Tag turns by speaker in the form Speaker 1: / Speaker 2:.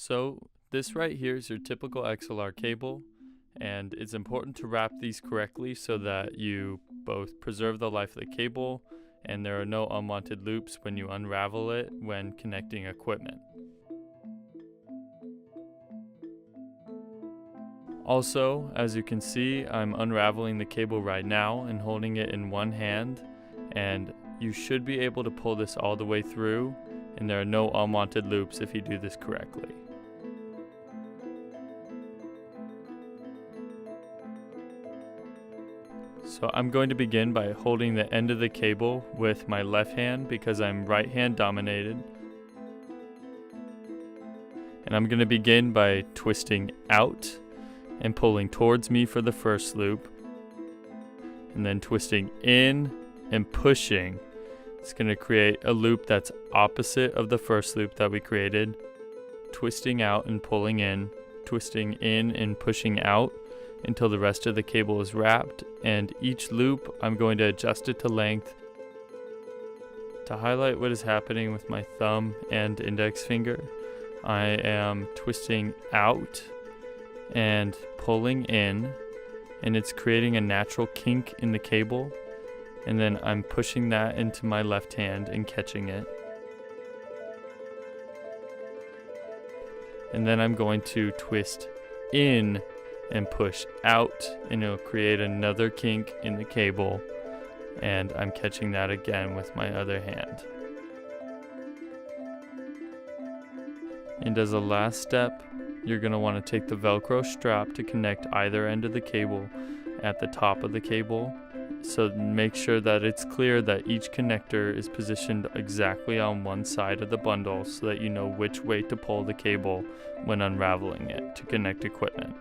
Speaker 1: So this right here is your typical XLR cable, and it's important to wrap these correctly so that you both preserve the life of the cable and there are no unwanted loops when you unravel it when connecting equipment. Also, as you can see, I'm unraveling the cable right now and holding it in one hand, and you should be able to pull this all the way through, and there are no unwanted loops if you do this correctly. So I'm going to begin by holding the end of the cable with my left hand because I'm right hand dominated. And I'm going to begin by twisting out and pulling towards me for the first loop. And then twisting in and pushing. It's going to create a loop that's opposite of the first loop that we created. Twisting out and pulling in, twisting in and pushing out until the rest of the cable is wrapped, and each loop I'm going to adjust it to length. To highlight what is happening with my thumb and index finger, I am twisting out and pulling in, and it's creating a natural kink in the cable, and then I'm pushing that into my left hand and catching it. And then I'm going to twist in and push out, and it'll create another kink in the cable, and I'm catching that again with my other hand. And as a last step, you're going to want to take the Velcro strap to connect either end of the cable at the top of the cable. So make sure that it's clear that each connector is positioned exactly on one side of the bundle so that you know which way to pull the cable when unraveling it to connect equipment.